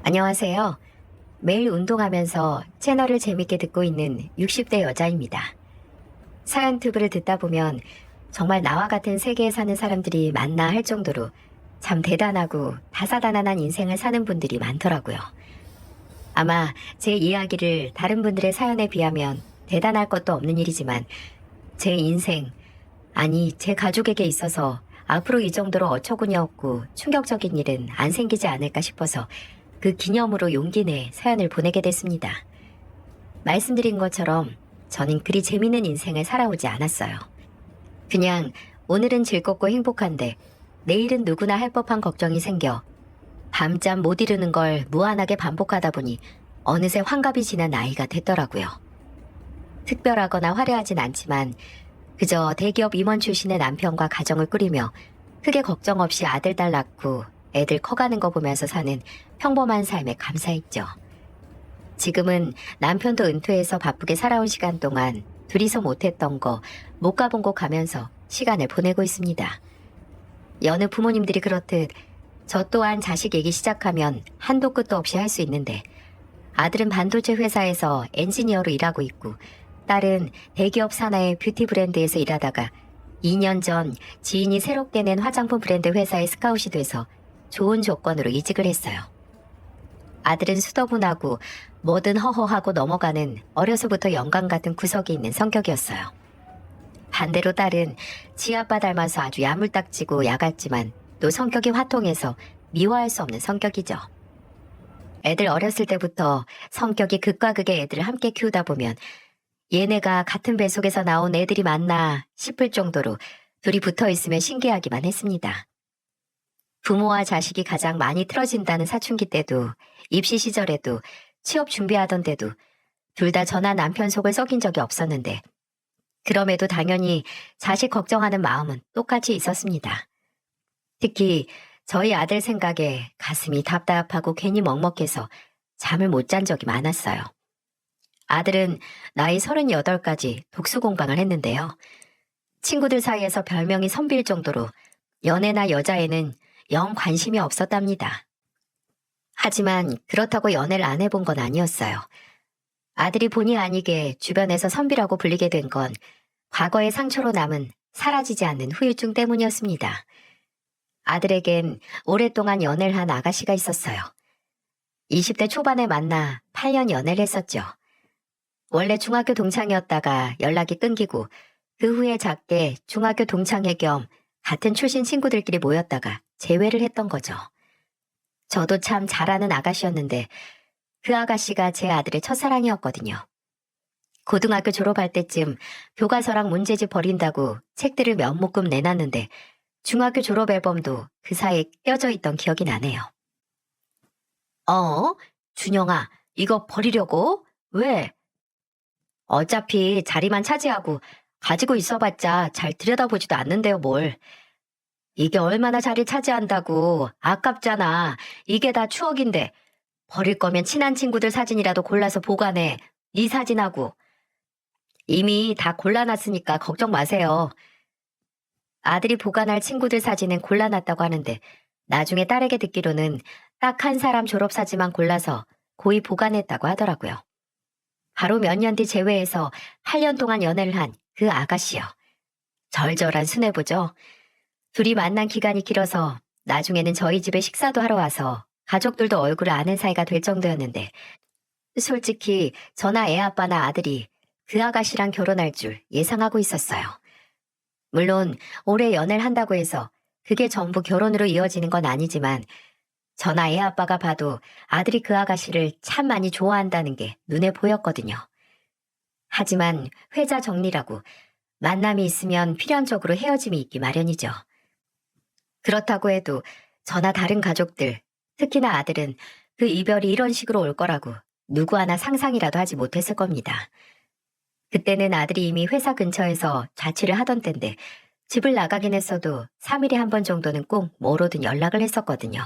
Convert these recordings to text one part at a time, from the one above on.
안녕하세요. 매일 운동하면서 채널을 재밌게 듣고 있는 60대 여자입니다. 사연투브를 듣다 보면 정말 나와 같은 세계에 사는 사람들이 많나 할 정도로 참 대단하고 다사다난한 인생을 사는 분들이 많더라고요. 아마 제 이야기를 다른 분들의 사연에 비하면 대단할 것도 없는 일이지만 제 인생, 아니 제 가족에게 있어서 앞으로 이 정도로 어처구니 없고 충격적인 일은 안 생기지 않을까 싶어서 그 기념으로 용기 내 사연을 보내게 됐습니다. 말씀드린 것처럼 저는 그리 재밌는 인생을 살아오지 않았어요. 그냥 오늘은 즐겁고 행복한데 내일은 누구나 할 법한 걱정이 생겨 밤잠 못 이루는 걸 무한하게 반복하다 보니 어느새 환갑이 지난 나이가 됐더라고요. 특별하거나 화려하진 않지만 그저 대기업 임원 출신의 남편과 가정을 꾸리며 크게 걱정 없이 아들, 딸 낳고 애들 커가는 거 보면서 사는 평범한 삶에 감사했죠. 지금은 남편도 은퇴해서 바쁘게 살아온 시간 동안 둘이서 못했던 거, 못 가본 곳 가면서 시간을 보내고 있습니다. 여느 부모님들이 그렇듯 저 또한 자식 얘기 시작하면 한도 끝도 없이 할 수 있는데 아들은 반도체 회사에서 엔지니어로 일하고 있고 딸은 대기업 산하의 뷰티 브랜드에서 일하다가 2년 전 지인이 새롭게 낸 화장품 브랜드 회사에 스카웃이 돼서 좋은 조건으로 이직을 했어요. 아들은 수더분하고 뭐든 허허하고 넘어가는 어려서부터 영감 같은 구석이 있는 성격이었어요. 반대로 딸은 지아빠 닮아서 아주 야물딱지고 야같지만 또 성격이 화통해서 미워할 수 없는 성격이죠. 애들 어렸을 때부터 성격이 극과 극의 애들을 함께 키우다 보면 얘네가 같은 뱃속에서 나온 애들이 맞나 싶을 정도로 둘이 붙어있으면 신기하기만 했습니다. 부모와 자식이 가장 많이 틀어진다는 사춘기 때도 입시 시절에도 취업 준비하던 때도 둘 다 저나 남편 속을 썩인 적이 없었는데 그럼에도 당연히 자식 걱정하는 마음은 똑같이 있었습니다. 특히 저희 아들 생각에 가슴이 답답하고 괜히 먹먹해서 잠을 못 잔 적이 많았어요. 아들은 나이 38까지 독수공방을 했는데요. 친구들 사이에서 별명이 선비일 정도로 연애나 여자에는 영 관심이 없었답니다. 하지만 그렇다고 연애를 안 해본 건 아니었어요. 아들이 본의 아니게 주변에서 선비라고 불리게 된 건 과거의 상처로 남은 사라지지 않는 후유증 때문이었습니다. 아들에겐 오랫동안 연애를 한 아가씨가 있었어요. 20대 초반에 만나 8년 연애를 했었죠. 원래 중학교 동창이었다가 연락이 끊기고 그 후에 작게 중학교 동창회 겸 같은 출신 친구들끼리 모였다가 재회를 했던 거죠. 저도 참 잘하는 아가씨였는데 그 아가씨가 제 아들의 첫사랑이었거든요. 고등학교 졸업할 때쯤 교과서랑 문제집 버린다고 책들을 몇 묶음 내놨는데 중학교 졸업 앨범도 그 사이에 껴져 있던 기억이 나네요. 준영아, 이거 버리려고? 왜? 어차피 자리만 차지하고 가지고 있어봤자 잘 들여다보지도 않는데요, 뭘. 이게 얼마나 자리 차지한다고. 아깝잖아. 이게 다 추억인데. 버릴 거면 친한 친구들 사진이라도 골라서 보관해. 네 사진하고. 이미 다 골라놨으니까 걱정 마세요. 아들이 보관할 친구들 사진은 골라놨다고 하는데 나중에 딸에게 듣기로는 딱 한 사람 졸업사진만 골라서 고이 보관했다고 하더라고요. 바로 몇 년 뒤 재회해서 8년 동안 연애를 한 그 아가씨요. 절절한 수뇌부죠. 둘이 만난 기간이 길어서 나중에는 저희 집에 식사도 하러 와서 가족들도 얼굴을 아는 사이가 될 정도였는데 솔직히 저나 애 아빠나 아들이 그 아가씨랑 결혼할 줄 예상하고 있었어요. 물론 오래 연애를 한다고 해서 그게 전부 결혼으로 이어지는 건 아니지만 저나 애 아빠가 봐도 아들이 그 아가씨를 참 많이 좋아한다는 게 눈에 보였거든요. 하지만 회자 정리라고 만남이 있으면 필연적으로 헤어짐이 있기 마련이죠. 그렇다고 해도 저나 다른 가족들, 특히나 아들은 그 이별이 이런 식으로 올 거라고 누구 하나 상상이라도 하지 못했을 겁니다. 그때는 아들이 이미 회사 근처에서 자취를 하던 때인데 집을 나가긴 했어도 3일에 한 번 정도는 꼭 뭐로든 연락을 했었거든요.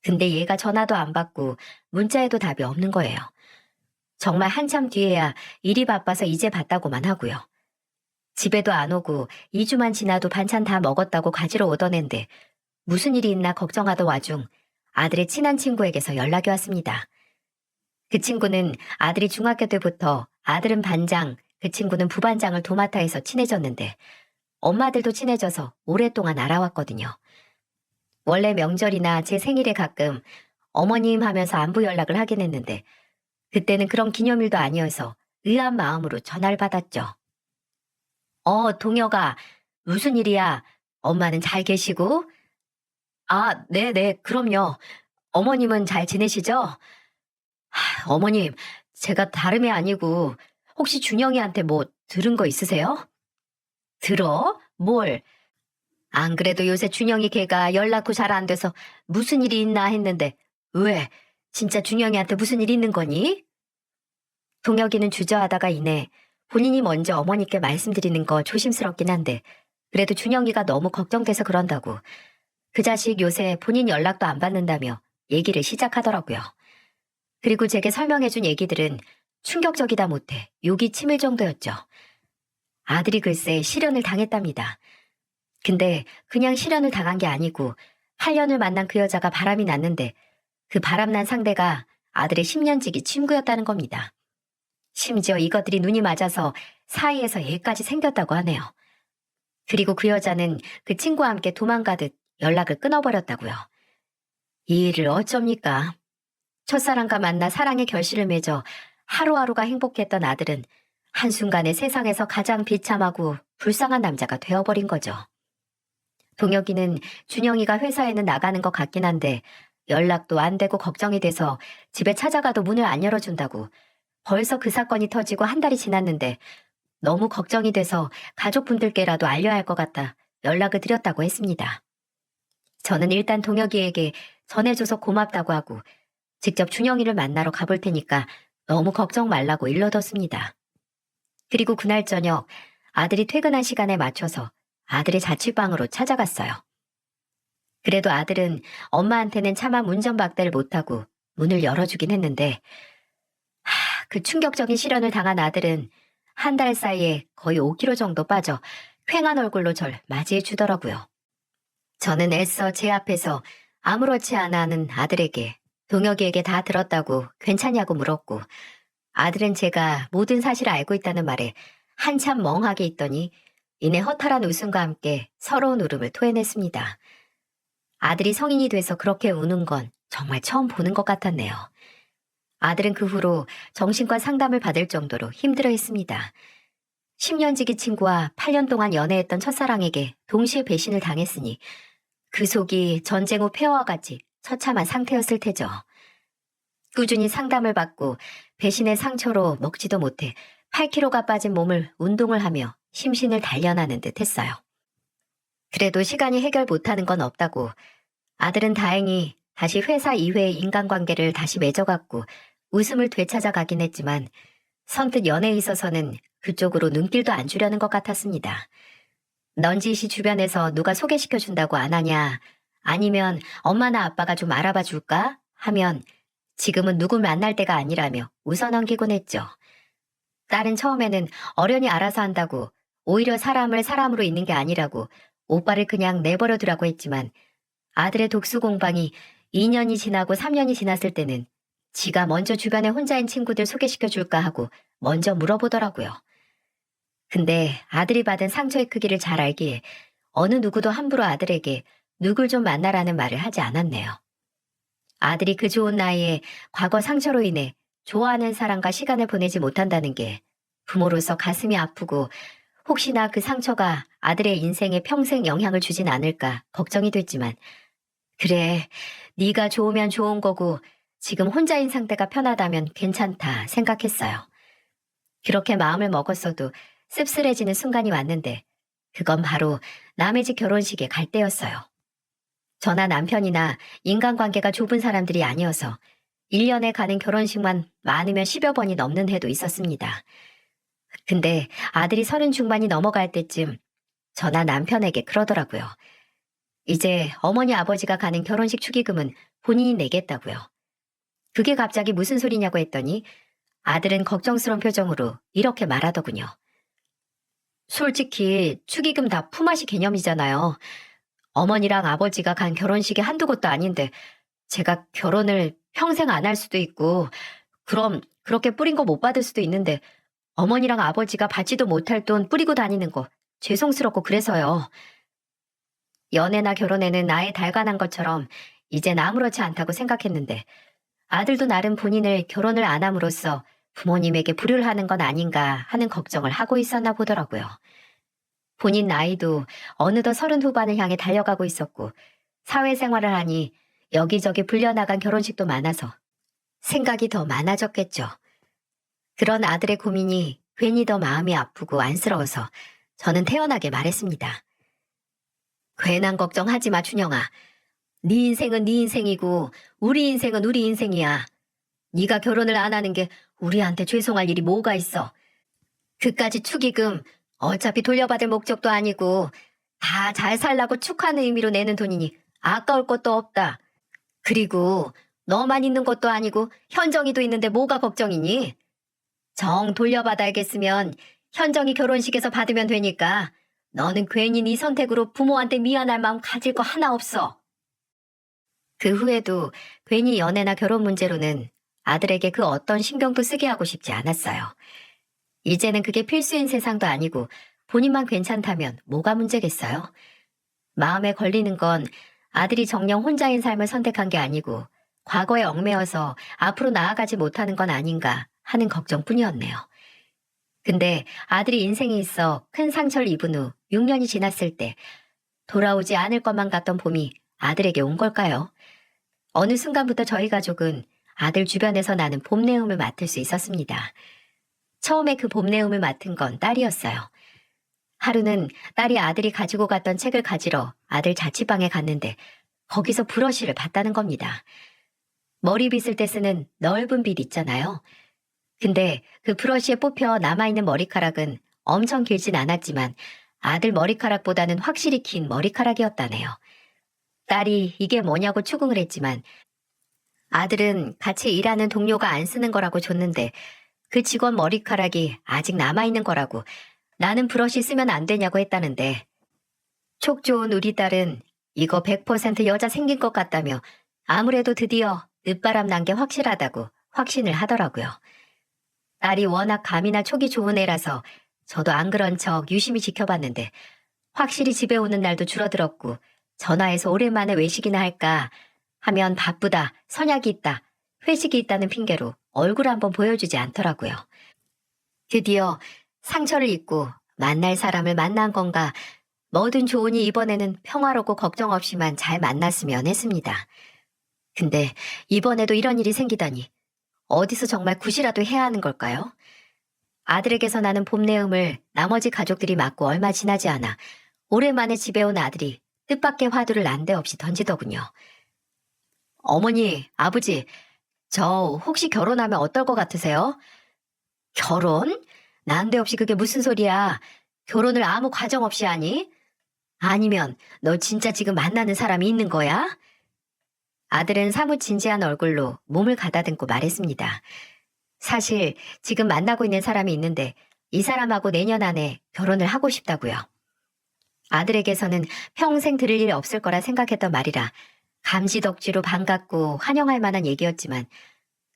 근데 얘가 전화도 안 받고 문자에도 답이 없는 거예요. 정말 한참 뒤에야 일이 바빠서 이제 봤다고만 하고요. 집에도 안 오고 2주만 지나도 반찬 다 먹었다고 가지러 오던 앤데 무슨 일이 있나 걱정하던 와중 아들의 친한 친구에게서 연락이 왔습니다. 그 친구는 아들이 중학교 때부터 아들은 반장, 그 친구는 부반장을 도맡아 해서 친해졌는데 엄마들도 친해져서 오랫동안 알아왔거든요. 원래 명절이나 제 생일에 가끔 어머님 하면서 안부 연락을 하긴 했는데 그때는 그런 기념일도 아니어서 의아한 마음으로 전화를 받았죠. 동혁아, 무슨 일이야? 엄마는 잘 계시고? 아, 네네, 그럼요. 어머님은 잘 지내시죠? 어머님, 제가 다름이 아니고 혹시 준영이한테 뭐 들은 거 있으세요? 들어? 뭘? 안 그래도 요새 준영이 걔가 연락 후 잘 안 돼서 무슨 일이 있나 했는데 왜? 진짜 준영이한테 무슨 일 있는 거니? 동혁이는 주저하다가 이내 본인이 먼저 어머니께 말씀드리는 거 조심스럽긴 한데 그래도 준영이가 너무 걱정돼서 그런다고 그 자식 요새 본인 연락도 안 받는다며 얘기를 시작하더라고요. 그리고 제게 설명해준 얘기들은 충격적이다 못해 욕이 치밀 정도였죠. 아들이 글쎄 실연을 당했답니다. 근데 그냥 실연을 당한 게 아니고 8년을 만난 그 여자가 바람이 났는데 그 바람난 상대가 아들의 10년지기 친구였다는 겁니다. 심지어 이것들이 눈이 맞아서 사이에서 애까지 생겼다고 하네요. 그리고 그 여자는 그 친구와 함께 도망가듯 연락을 끊어버렸다고요. 이 일을 어쩝니까? 첫사랑과 만나 사랑의 결실을 맺어 하루하루가 행복했던 아들은 한순간에 세상에서 가장 비참하고 불쌍한 남자가 되어버린 거죠. 동혁이는 준영이가 회사에는 나가는 것 같긴 한데 연락도 안 되고 걱정이 돼서 집에 찾아가도 문을 안 열어준다고 벌써 그 사건이 터지고 한 달이 지났는데 너무 걱정이 돼서 가족분들께라도 알려야 할 것 같아 연락을 드렸다고 했습니다. 저는 일단 동혁이에게 전해줘서 고맙다고 하고 직접 준영이를 만나러 가볼 테니까 너무 걱정 말라고 일러뒀습니다. 그리고 그날 저녁 아들이 퇴근한 시간에 맞춰서 아들의 자취방으로 찾아갔어요. 그래도 아들은 엄마한테는 차마 문전박대를 못하고 문을 열어주긴 했는데 그 충격적인 실연을 당한 아들은 한 달 사이에 거의 5kg 정도 빠져 퀭한 얼굴로 절 맞이해 주더라고요. 저는 애써 제 앞에서 아무렇지 않아 하는 아들에게 동혁이에게 다 들었다고 괜찮냐고 물었고 아들은 제가 모든 사실을 알고 있다는 말에 한참 멍하게 있더니 이내 허탈한 웃음과 함께 서러운 울음을 토해냈습니다. 아들이 성인이 돼서 그렇게 우는 건 정말 처음 보는 것 같았네요. 아들은 그 후로 정신과 상담을 받을 정도로 힘들어했습니다. 10년지기 친구와 8년 동안 연애했던 첫사랑에게 동시에 배신을 당했으니 그 속이 전쟁 후 폐허와 같이 처참한 상태였을 테죠. 꾸준히 상담을 받고 배신의 상처로 먹지도 못해 8kg가 빠진 몸을 운동을 하며 심신을 단련하는 듯 했어요. 그래도 시간이 해결 못하는 건 없다고 아들은 다행히 다시 회사 이외의 인간관계를 다시 맺어갔고 웃음을 되찾아가긴 했지만 선뜻 연애에 있어서는 그쪽으로 눈길도 안 주려는 것 같았습니다. 넌지시 주변에서 누가 소개시켜준다고 안 하냐 아니면 엄마나 아빠가 좀 알아봐 줄까 하면 지금은 누굴 만날 때가 아니라며 웃어넘기곤 했죠. 딸은 처음에는 어련히 알아서 한다고 오히려 사람을 사람으로 있는 게 아니라고 오빠를 그냥 내버려 두라고 했지만 아들의 독수 공방이 2년이 지나고 3년이 지났을 때는 지가 먼저 주변에 혼자인 친구들 소개시켜 줄까 하고 먼저 물어보더라고요. 근데 아들이 받은 상처의 크기를 잘 알기에 어느 누구도 함부로 아들에게 누굴 좀 만나라는 말을 하지 않았네요. 아들이 그 좋은 나이에 과거 상처로 인해 좋아하는 사람과 시간을 보내지 못한다는 게 부모로서 가슴이 아프고 혹시나 그 상처가 아들의 인생에 평생 영향을 주진 않을까 걱정이 됐지만 그래, 네가 좋으면 좋은 거고 지금 혼자인 상태가 편하다면 괜찮다 생각했어요. 그렇게 마음을 먹었어도 씁쓸해지는 순간이 왔는데 그건 바로 남의 집 결혼식에 갈 때였어요. 저나 남편이나 인간관계가 좁은 사람들이 아니어서 1년에 가는 결혼식만 많으면 10여 번이 넘는 해도 있었습니다. 근데 아들이 30 중반이 넘어갈 때쯤 저나 남편에게 그러더라고요. 이제 어머니 아버지가 가는 결혼식 축의금은 본인이 내겠다고요. 그게 갑자기 무슨 소리냐고 했더니 아들은 걱정스러운 표정으로 이렇게 말하더군요. 솔직히 축의금 다 품앗이 개념이잖아요. 어머니랑 아버지가 간 결혼식이 한두 곳도 아닌데 제가 결혼을 평생 안 할 수도 있고, 그럼 그렇게 뿌린 거 못 받을 수도 있는데, 어머니랑 아버지가 받지도 못할 돈 뿌리고 다니는 거 죄송스럽고 그래서요. 연애나 결혼에는 나의 달관한 것처럼 이젠 아무렇지 않다고 생각했는데, 아들도 나름 본인을 결혼을 안 함으로써 부모님에게 불효를 하는 건 아닌가 하는 걱정을 하고 있었나 보더라고요. 본인 나이도 어느덧 30 후반을 향해 달려가고 있었고, 사회생활을 하니 여기저기 불려나간 결혼식도 많아서 생각이 더 많아졌겠죠. 그런 아들의 고민이 괜히 더 마음이 아프고 안쓰러워서 저는 태연하게 말했습니다. 괜한 걱정하지 마, 준영아. 네 인생은 네 인생이고 우리 인생은 우리 인생이야. 네가 결혼을 안 하는 게 우리한테 죄송할 일이 뭐가 있어. 그까지 축의금 어차피 돌려받을 목적도 아니고 다 잘 살라고 축하는 의미로 내는 돈이니 아까울 것도 없다. 그리고 너만 있는 것도 아니고 현정이도 있는데 뭐가 걱정이니? 정 돌려받아야겠으면 현정이 결혼식에서 받으면 되니까 너는 괜히 네 선택으로 부모한테 미안할 마음 가질 거 하나 없어. 그 후에도 괜히 연애나 결혼 문제로는 아들에게 그 어떤 신경도 쓰게 하고 싶지 않았어요. 이제는 그게 필수인 세상도 아니고 본인만 괜찮다면 뭐가 문제겠어요? 마음에 걸리는 건 아들이 정녕 혼자인 삶을 선택한 게 아니고 과거에 얽매여서 앞으로 나아가지 못하는 건 아닌가 하는 걱정뿐이었네요. 근데 아들이 인생에 있어 큰 상처를 입은 후 6년이 지났을 때 돌아오지 않을 것만 같던 봄이 아들에게 온 걸까요? 어느 순간부터 저희 가족은 아들 주변에서 나는 봄내음을 맡을 수 있었습니다. 처음에 그 봄내음을 맡은 건 딸이었어요. 하루는 딸이 아들이 가지고 갔던 책을 가지러 아들 자취방에 갔는데 거기서 브러쉬를 봤다는 겁니다. 머리 빗을 때 쓰는 넓은 빗 있잖아요. 근데 그 브러쉬에 뽑혀 남아있는 머리카락은 엄청 길진 않았지만 아들 머리카락보다는 확실히 긴 머리카락이었다네요. 딸이 이게 뭐냐고 추궁을 했지만 아들은 같이 일하는 동료가 안 쓰는 거라고 줬는데 그 직원 머리카락이 아직 남아있는 거라고 나는 브러쉬 쓰면 안 되냐고 했다는데 촉 좋은 우리 딸은 이거 100% 여자 생긴 것 같다며 아무래도 드디어 늦바람 난 게 확실하다고 확신을 하더라고요. 딸이 워낙 감이나 촉이 좋은 애라서 저도 안 그런 척 유심히 지켜봤는데 확실히 집에 오는 날도 줄어들었고 전화해서 오랜만에 외식이나 할까 하면 바쁘다, 선약이 있다, 회식이 있다는 핑계로 얼굴 한번 보여주지 않더라고요. 드디어 상처를 입고 만날 사람을 만난 건가 뭐든 좋으니 이번에는 평화롭고 걱정 없이만 잘 만났으면 했습니다. 근데 이번에도 이런 일이 생기다니 어디서 정말 굿이라도 해야 하는 걸까요? 아들에게서 나는 봄내음을 나머지 가족들이 맞고 얼마 지나지 않아 오랜만에 집에 온 아들이 뜻밖의 화두를 난데없이 던지더군요. 어머니, 아버지, 저 혹시 결혼하면 어떨 것 같으세요? 결혼? 난데없이 그게 무슨 소리야? 결혼을 아무 과정 없이 하니? 아니면 너 진짜 지금 만나는 사람이 있는 거야? 아들은 사뭇 진지한 얼굴로 몸을 가다듬고 말했습니다. 사실 지금 만나고 있는 사람이 있는데 이 사람하고 내년 안에 결혼을 하고 싶다고요. 아들에게서는 평생 들을 일 없을 거라 생각했던 말이라 감지덕지로 반갑고 환영할 만한 얘기였지만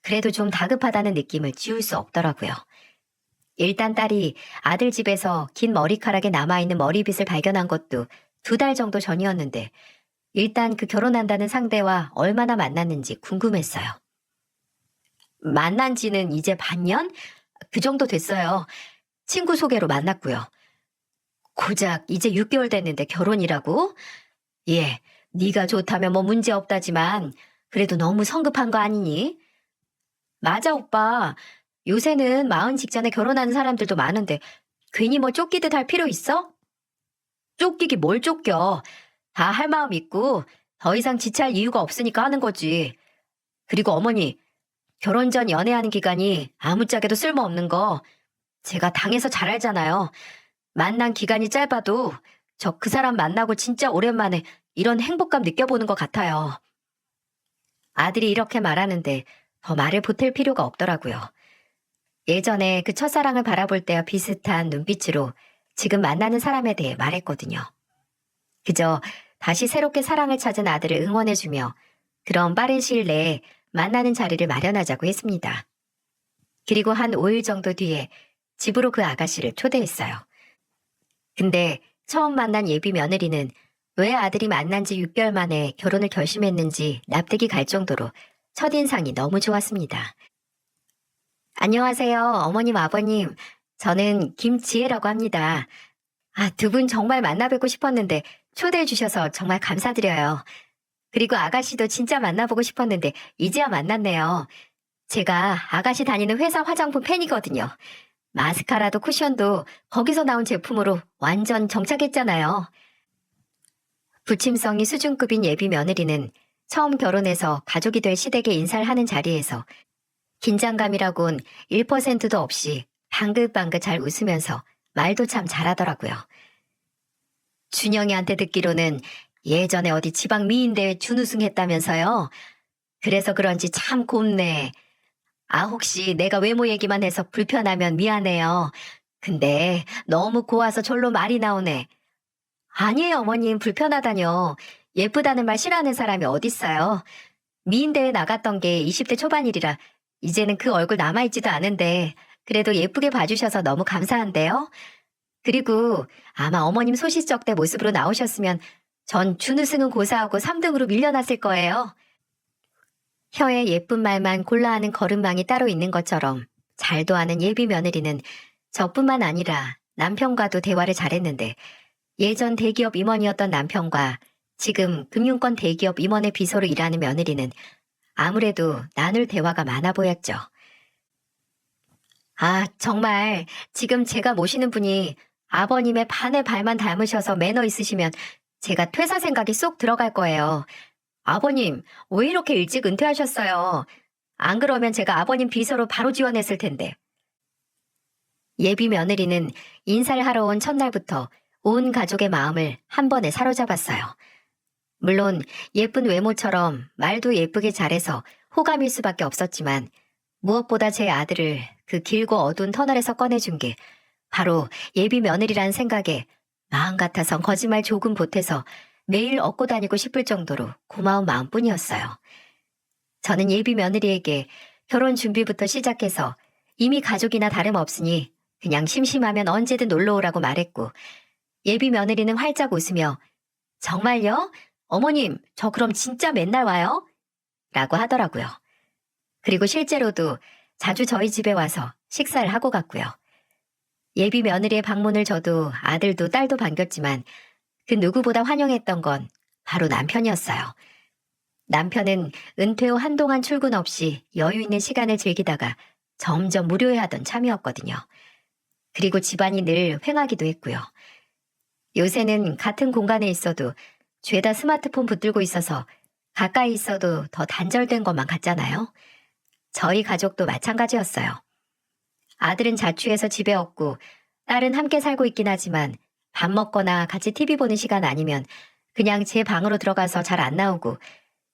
그래도 좀 다급하다는 느낌을 지울 수 없더라고요. 일단 딸이 아들 집에서 긴 머리카락에 남아있는 머리빗을 발견한 것도 2달 정도 전이었는데 일단 그 결혼한다는 상대와 얼마나 만났는지 궁금했어요. 만난 지는 이제 반년? 그 정도 됐어요. 친구 소개로 만났고요. 고작 이제 6개월 됐는데 결혼이라고? 예, 네가 좋다면 뭐 문제 없다지만 그래도 너무 성급한 거 아니니? 맞아, 오빠. 요새는 40 직전에 결혼하는 사람들도 많은데 괜히 뭐 쫓기듯 할 필요 있어? 쫓기기 뭘 쫓겨. 다 할 마음 있고 더 이상 지체할 이유가 없으니까 하는 거지. 그리고 어머니, 결혼 전 연애하는 기간이 아무짝에도 쓸모없는 거 제가 당해서 잘 알잖아요. 만난 기간이 짧아도 저 그 사람 만나고 진짜 오랜만에 이런 행복감 느껴보는 것 같아요. 아들이 이렇게 말하는데 더 말을 보탤 필요가 없더라고요. 예전에 그 첫사랑을 바라볼 때와 비슷한 눈빛으로 지금 만나는 사람에 대해 말했거든요. 그저 다시 새롭게 사랑을 찾은 아들을 응원해주며 그럼 빠른 시일 내에 만나는 자리를 마련하자고 했습니다. 그리고 한 5일 정도 뒤에 집으로 그 아가씨를 초대했어요. 근데 처음 만난 예비 며느리는 왜 아들이 만난 지 6개월 만에 결혼을 결심했는지 납득이 갈 정도로 첫인상이 너무 좋았습니다. 안녕하세요, 어머님, 아버님. 저는 김지혜라고 합니다. 아, 두 분 정말 만나 뵙고 싶었는데 초대해 주셔서 정말 감사드려요. 그리고 아가씨도 진짜 만나보고 싶었는데 이제야 만났네요. 제가 아가씨 다니는 회사 화장품 팬이거든요. 마스카라도 쿠션도 거기서 나온 제품으로 완전 정착했잖아요. 부침성이 수준급인 예비 며느리는 처음 결혼해서 가족이 될 시댁에 인사를 하는 자리에서 긴장감이라곤 1%도 없이 방긋방긋 잘 웃으면서 말도 참 잘하더라고요. 준영이한테 듣기로는 예전에 어디 지방 미인대회 준우승했다면서요. 그래서 그런지 참 곱네. 아, 혹시 내가 외모 얘기만 해서 불편하면 미안해요. 근데 너무 고와서 절로 말이 나오네. 아니에요, 어머님. 불편하다뇨. 예쁘다는 말 싫어하는 사람이 어딨어요. 미인대회 나갔던 게 20대 초반이라 이제는 그 얼굴 남아있지도 않은데 그래도 예쁘게 봐주셔서 너무 감사한데요. 그리고 아마 어머님 소시적 때 모습으로 나오셨으면 전 준우승은 고사하고 3등으로 밀려났을 거예요. 혀에 예쁜 말만 골라 하는 걸음망이 따로 있는 것처럼 잘도 아는 예비 며느리는 저뿐만 아니라 남편과도 대화를 잘했는데 예전 대기업 임원이었던 남편과 지금 금융권 대기업 임원의 비서로 일하는 며느리는 아무래도 나눌 대화가 많아 보였죠. 아, 정말 지금 제가 모시는 분이 아버님의 반의 발만 닮으셔서 매너 있으시면 제가 퇴사 생각이 쏙 들어갈 거예요. 아버님, 왜 이렇게 일찍 은퇴하셨어요? 안 그러면 제가 아버님 비서로 바로 지원했을 텐데. 예비 며느리는 인사를 하러 온 첫날부터 온 가족의 마음을 한 번에 사로잡았어요. 물론 예쁜 외모처럼 말도 예쁘게 잘해서 호감일 수밖에 없었지만 무엇보다 제 아들을 그 길고 어두운 터널에서 꺼내준 게 바로 예비 며느리라는 생각에 마음 같아선 거짓말 조금 보태서 매일 얻고 다니고 싶을 정도로 고마운 마음뿐이었어요. 저는 예비 며느리에게 결혼 준비부터 시작해서 이미 가족이나 다름없으니 그냥 심심하면 언제든 놀러 오라고 말했고 예비 며느리는 활짝 웃으며 정말요? 어머님, 저 그럼 진짜 맨날 와요? 라고 하더라고요. 그리고 실제로도 자주 저희 집에 와서 식사를 하고 갔고요. 예비 며느리의 방문을 저도 아들도 딸도 반겼지만 그 누구보다 환영했던 건 바로 남편이었어요. 남편은 은퇴 후 한동안 출근 없이 여유 있는 시간을 즐기다가 점점 무료해하던 참이었거든요. 그리고 집안이 늘 횡하기도 했고요. 요새는 같은 공간에 있어도 죄다 스마트폰 붙들고 있어서 가까이 있어도 더 단절된 것만 같잖아요. 저희 가족도 마찬가지였어요. 아들은 자취해서 집에 없고 딸은 함께 살고 있긴 하지만 밥 먹거나 같이 TV 보는 시간 아니면 그냥 제 방으로 들어가서 잘 안 나오고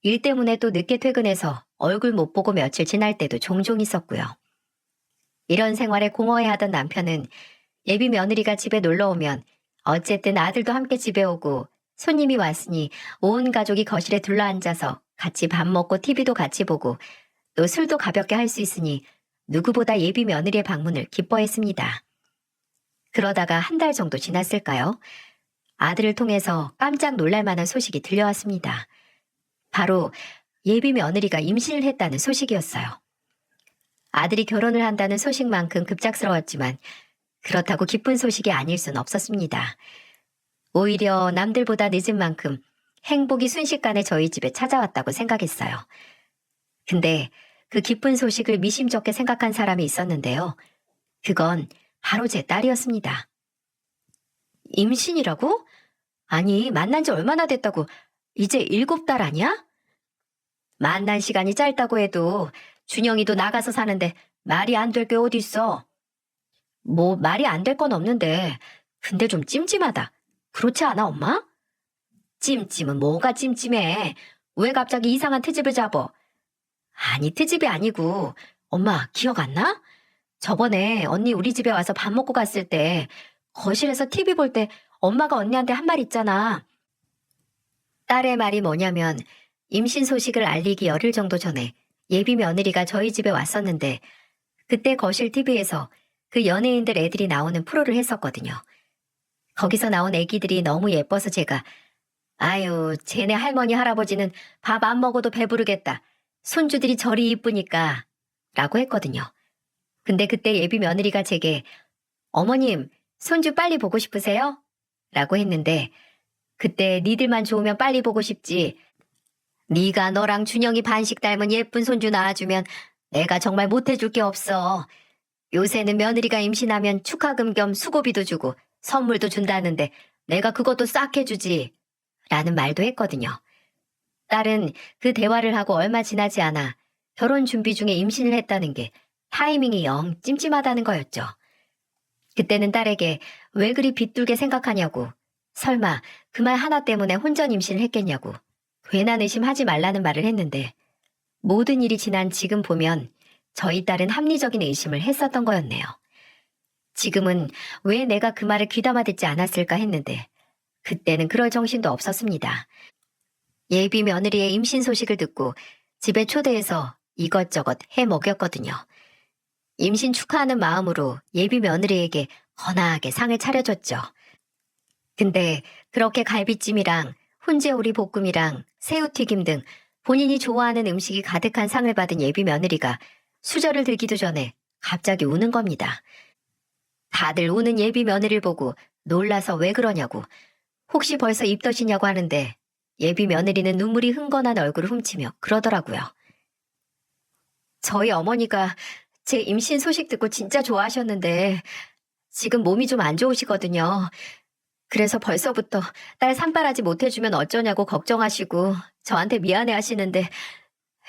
일 때문에 또 늦게 퇴근해서 얼굴 못 보고 며칠 지날 때도 종종 있었고요. 이런 생활에 공허해하던 남편은 예비 며느리가 집에 놀러 오면 어쨌든 아들도 함께 집에 오고 손님이 왔으니 온 가족이 거실에 둘러앉아서 같이 밥 먹고 TV도 같이 보고 또 술도 가볍게 할 수 있으니 누구보다 예비 며느리의 방문을 기뻐했습니다. 그러다가 한 달 정도 지났을까요? 아들을 통해서 깜짝 놀랄 만한 소식이 들려왔습니다. 바로 예비 며느리가 임신을 했다는 소식이었어요. 아들이 결혼을 한다는 소식만큼 급작스러웠지만 그렇다고 기쁜 소식이 아닐 순 없었습니다. 오히려 남들보다 늦은 만큼 행복이 순식간에 저희 집에 찾아왔다고 생각했어요. 근데 그 기쁜 소식을 미심쩍게 생각한 사람이 있었는데요. 그건 바로 제 딸이었습니다. 임신이라고? 아니, 만난 지 얼마나 됐다고 이제 7달 아니야? 만난 시간이 짧다고 해도 준영이도 나가서 사는데 말이 안 될 게 어딨어. 뭐 말이 안 될 건 없는데 근데 좀 찜찜하다. 그렇지 않아, 엄마? 찜찜은 뭐가 찜찜해. 왜 갑자기 이상한 트집을 잡어? 아니, 트집이 아니고 엄마 기억 안 나? 저번에 언니 우리 집에 와서 밥 먹고 갔을 때 거실에서 TV 볼 때 엄마가 언니한테 한 말 있잖아. 딸의 말이 뭐냐면 임신 소식을 알리기 열흘 정도 전에 예비 며느리가 저희 집에 왔었는데 그때 거실 TV에서 그 연예인들 애들이 나오는 프로를 했었거든요. 거기서 나온 애기들이 너무 예뻐서 제가 아유, 쟤네 할머니 할아버지는 밥 안 먹어도 배부르겠다. 손주들이 저리 이쁘니까 라고 했거든요. 근데 그때 예비 며느리가 제게 어머님, 손주 빨리 보고 싶으세요? 라고 했는데 그때 니들만 좋으면 빨리 보고 싶지. 네가 너랑 준영이 반씩 닮은 예쁜 손주 낳아주면 내가 정말 못해줄 게 없어. 요새는 며느리가 임신하면 축하금 겸 수고비도 주고 선물도 준다는데 내가 그것도 싹 해주지. 라는 말도 했거든요. 딸은 그 대화를 하고 얼마 지나지 않아 결혼 준비 중에 임신을 했다는 게 타이밍이 영 찜찜하다는 거였죠. 그때는 딸에게 왜 그리 빗둘게 생각하냐고, 설마 그 말 하나 때문에 혼전 임신을 했겠냐고 괜한 의심하지 말라는 말을 했는데 모든 일이 지난 지금 보면 저희 딸은 합리적인 의심을 했었던 거였네요. 지금은 왜 내가 그 말을 귀담아 듣지 않았을까 했는데 그때는 그럴 정신도 없었습니다. 예비 며느리의 임신 소식을 듣고 집에 초대해서 이것저것 해 먹였거든요. 임신 축하하는 마음으로 예비 며느리에게 거나하게 상을 차려줬죠. 근데 그렇게 갈비찜이랑 훈제오리 볶음이랑 새우튀김 등 본인이 좋아하는 음식이 가득한 상을 받은 예비 며느리가 수저를 들기도 전에 갑자기 우는 겁니다. 다들 우는 예비 며느리를 보고 놀라서 왜 그러냐고, 혹시 벌써 입덧이냐고 하는데 예비 며느리는 눈물이 흥건한 얼굴을 훔치며 그러더라고요. 저희 어머니가 제 임신 소식 듣고 진짜 좋아하셨는데 지금 몸이 좀 안 좋으시거든요. 그래서 벌써부터 딸 산발하지 못해주면 어쩌냐고 걱정하시고 저한테 미안해 하시는데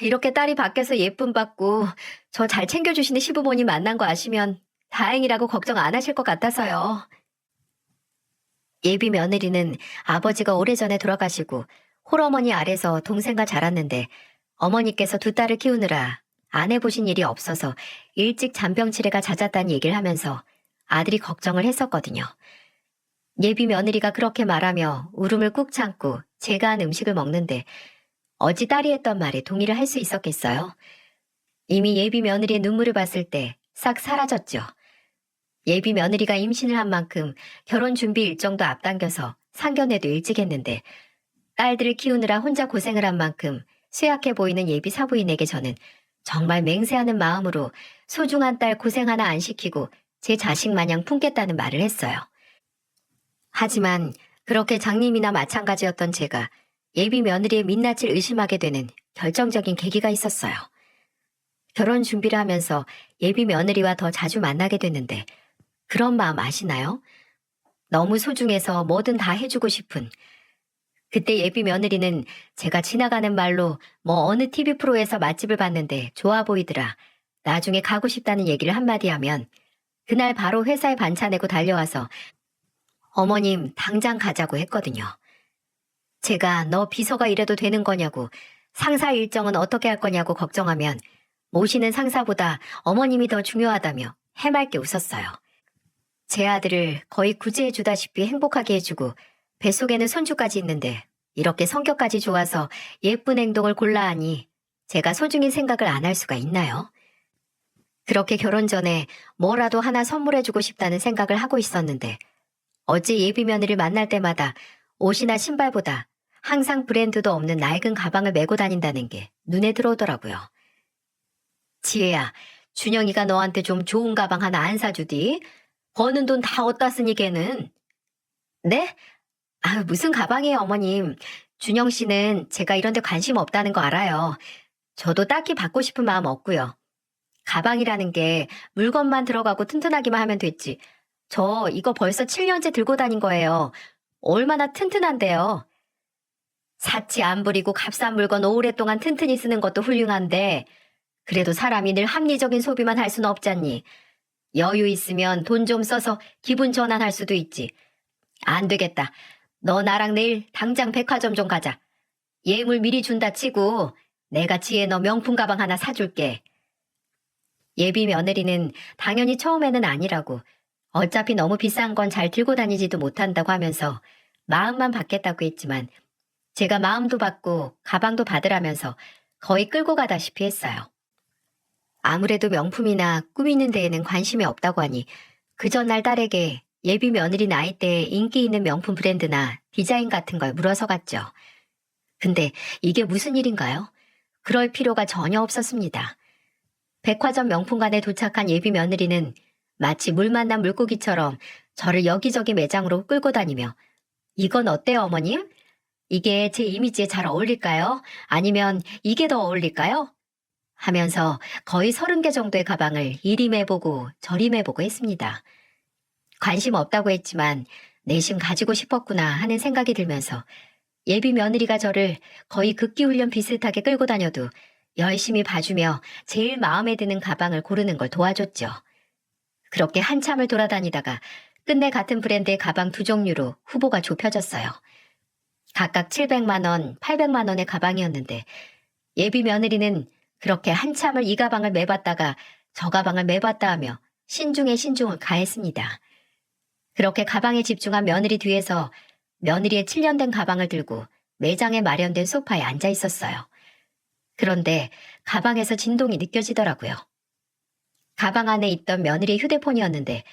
이렇게 딸이 밖에서 예쁨 받고 저 잘 챙겨주시는 시부모님 만난 거 아시면 다행이라고 걱정 안 하실 것 같아서요. 예비 며느리는 아버지가 오래전에 돌아가시고 홀어머니 아래서 동생과 자랐는데 어머니께서 두 딸을 키우느라 안 해보신 일이 없어서 일찍 잔병치레가 잦았다는 얘기를 하면서 아들이 걱정을 했었거든요. 예비 며느리가 그렇게 말하며 울음을 꾹 참고 제가 한 음식을 먹는데 어찌 딸이 했던 말에 동의를 할 수 있었겠어요? 이미 예비 며느리의 눈물을 봤을 때 싹 사라졌죠. 예비 며느리가 임신을 한 만큼 결혼 준비 일정도 앞당겨서 상견례도 일찍 했는데 딸들을 키우느라 혼자 고생을 한 만큼 쇠약해 보이는 예비 사부인에게 저는 정말 맹세하는 마음으로 소중한 딸 고생 하나 안 시키고 제 자식 마냥 품겠다는 말을 했어요. 하지만 그렇게 장님이나 마찬가지였던 제가 예비 며느리의 민낯을 의심하게 되는 결정적인 계기가 있었어요. 결혼 준비를 하면서 예비 며느리와 더 자주 만나게 됐는데 그런 마음 아시나요? 너무 소중해서 뭐든 다 해주고 싶은. 그때 예비 며느리는 제가 지나가는 말로 뭐 어느 TV 프로에서 맛집을 봤는데 좋아 보이더라. 나중에 가고 싶다는 얘기를 한마디 하면 그날 바로 회사에 반차 내고 달려와서 어머님 당장 가자고 했거든요. 제가 너 비서가 이래도 되는 거냐고, 상사 일정은 어떻게 할 거냐고 걱정하면 모시는 상사보다 어머님이 더 중요하다며 해맑게 웃었어요. 제 아들을 거의 구제해주다시피 행복하게 해주고 뱃속에는 손주까지 있는데 이렇게 성격까지 좋아서 예쁜 행동을 골라 하니 제가 소중히 생각을 안 할 수가 있나요? 그렇게 결혼 전에 뭐라도 하나 선물해주고 싶다는 생각을 하고 있었는데 어제 예비 며느리를 만날 때마다 옷이나 신발보다 항상 브랜드도 없는 낡은 가방을 메고 다닌다는 게 눈에 들어오더라고요. 지혜야, 준영이가 너한테 좀 좋은 가방 하나 안 사주디? 버는 돈 다 어디다 쓰니 걔는? 네? 아유, 무슨 가방이에요, 어머님. 준영 씨는 제가 이런 데 관심 없다는 거 알아요. 저도 딱히 받고 싶은 마음 없고요. 가방이라는 게 물건만 들어가고 튼튼하기만 하면 됐지. 저 이거 벌써 7년째 들고 다닌 거예요. 얼마나 튼튼한데요. 사치 안 부리고 값싼 물건 오랫동안 튼튼히 쓰는 것도 훌륭한데 그래도 사람이 늘 합리적인 소비만 할 수는 없잖니. 여유 있으면 돈 좀 써서 기분 전환할 수도 있지. 안 되겠다. 너 나랑 내일 당장 백화점 좀 가자. 예물 미리 준다 치고 내가 지혜 너 명품 가방 하나 사줄게. 예비 며느리는 당연히 처음에는 아니라고, 어차피 너무 비싼 건 잘 들고 다니지도 못한다고 하면서 마음만 받겠다고 했지만 제가 마음도 받고 가방도 받으라면서 거의 끌고 가다시피 했어요. 아무래도 명품이나 꾸미는 데에는 관심이 없다고 하니 그 전날 딸에게 예비 며느리 나이대에 인기 있는 명품 브랜드나 디자인 같은 걸 물어서 갔죠. 근데 이게 무슨 일인가요? 그럴 필요가 전혀 없었습니다. 백화점 명품관에 도착한 예비 며느리는 마치 물 만난 물고기처럼 저를 여기저기 매장으로 끌고 다니며 이건 어때요, 어머님? 이게 제 이미지에 잘 어울릴까요? 아니면 이게 더 어울릴까요? 하면서 거의 30개 정도의 가방을 이림해보고 저림해보고 했습니다. 관심 없다고 했지만 내심 가지고 싶었구나 하는 생각이 들면서 예비 며느리가 저를 거의 극기훈련 비슷하게 끌고 다녀도 열심히 봐주며 제일 마음에 드는 가방을 고르는 걸 도와줬죠. 그렇게 한참을 돌아다니다가 끝내 같은 브랜드의 가방 2종류로 후보가 좁혀졌어요. 각각 700만 원, 800만 원의 가방이었는데 예비 며느리는 그렇게 한참을 이 가방을 매봤다가 저 가방을 매봤다 하며 신중에 신중을 가했습니다. 그렇게 가방에 집중한 며느리 뒤에서 며느리의 7년 된 가방을 들고 매장에 마련된 소파에 앉아 있었어요. 그런데 가방에서 진동이 느껴지더라고요. 가방 안에 있던 며느리의 휴대폰이었는데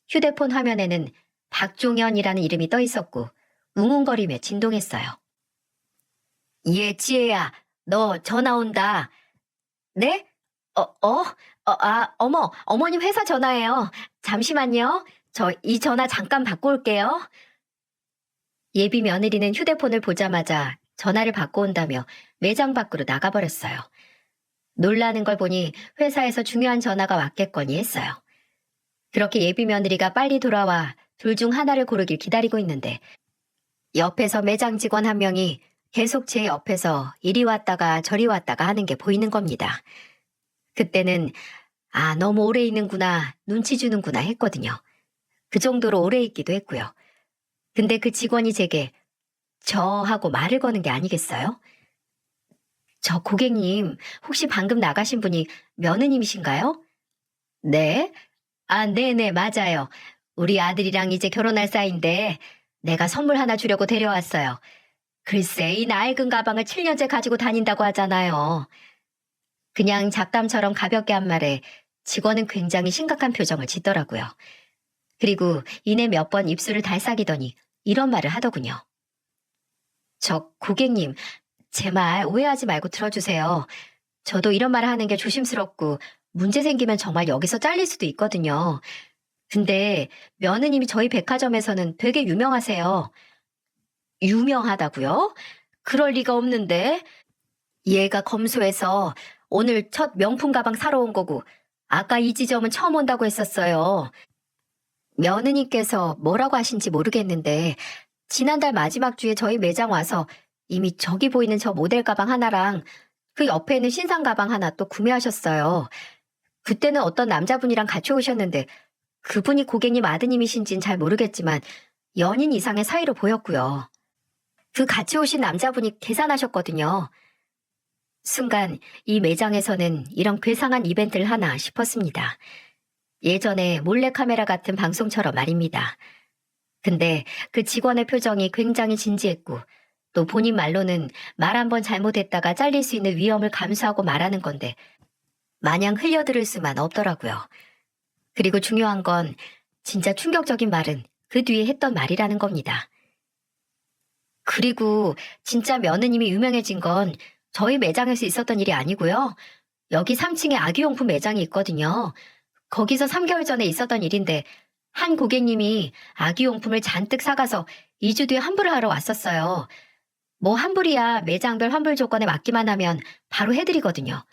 휴대폰 화면에는 박종현이라는 이름이 떠 있었고 웅웅거리며 진동했어요. 예, 지혜야, 너 전화 온다. 네? 어머, 어머님 회사 전화예요. 잠시만요. 저 이 전화 잠깐 받고 올게요. 예비 며느리는 휴대폰을 보자마자 전화를 받고 온다며 매장 밖으로 나가버렸어요. 놀라는 걸 보니 회사에서 중요한 전화가 왔겠거니 했어요. 그렇게 예비 며느리가 빨리 돌아와 둘 중 하나를 고르길 기다리고 있는데 옆에서 매장 직원 한 명이 계속 제 옆에서 이리 왔다가 저리 왔다가 하는 게 보이는 겁니다. 그때는 너무 오래 있는구나, 눈치 주는구나 했거든요. 그 정도로 오래 있기도 했고요. 근데 그 직원이 제게 저 하고 말을 거는 게 아니겠어요? 저 고객님, 혹시 방금 나가신 분이 며느님이신가요? 네? 네네, 맞아요. 우리 아들이랑 이제 결혼할 사이인데 내가 선물 하나 주려고 데려왔어요. 글쎄, 이 낡은 가방을 7년째 가지고 다닌다고 하잖아요. 그냥 잡담처럼 가볍게 한 말에 직원은 굉장히 심각한 표정을 짓더라고요. 그리고 이내 몇 번 입술을 달싹이더니 이런 말을 하더군요. 저 고객님, 제 말 오해하지 말고 들어주세요. 저도 이런 말을 하는 게 조심스럽고 문제 생기면 정말 여기서 잘릴 수도 있거든요. 근데 며느님이 저희 백화점에서는 되게 유명하세요. 유명하다고요? 그럴 리가 없는데. 얘가 검소해서 오늘 첫 명품 가방 사러 온 거고 아까 이 지점은 처음 온다고 했었어요. 며느님께서 뭐라고 하신지 모르겠는데 지난달 마지막 주에 저희 매장 와서 이미 저기 보이는 저 모델 가방 하나랑 그 옆에 있는 신상 가방 하나 또 구매하셨어요. 그때는 어떤 남자분이랑 같이 오셨는데 그분이 고객님 아드님이신진 잘 모르겠지만 연인 이상의 사이로 보였고요. 그 같이 오신 남자분이 계산하셨거든요. 순간 이 매장에서는 이런 괴상한 이벤트를 하나 싶었습니다. 예전에 몰래카메라 같은 방송처럼 말입니다. 근데 그 직원의 표정이 굉장히 진지했고 또 본인 말로는 말 한 번 잘못했다가 잘릴 수 있는 위험을 감수하고 말하는 건데 마냥 흘려들을 수만 없더라고요. 그리고 중요한 건 진짜 충격적인 말은 그 뒤에 했던 말이라는 겁니다. 그리고 진짜 며느님이 유명해진 건 저희 매장에서 있었던 일이 아니고요. 여기 3층에 아기용품 매장이 있거든요. 거기서 3개월 전에 있었던 일인데 한 고객님이 아기용품을 잔뜩 사가서 2주 뒤에 환불을 하러 왔었어요. 뭐 환불이야 매장별 환불 조건에 맞기만 하면 바로 해드리거든요.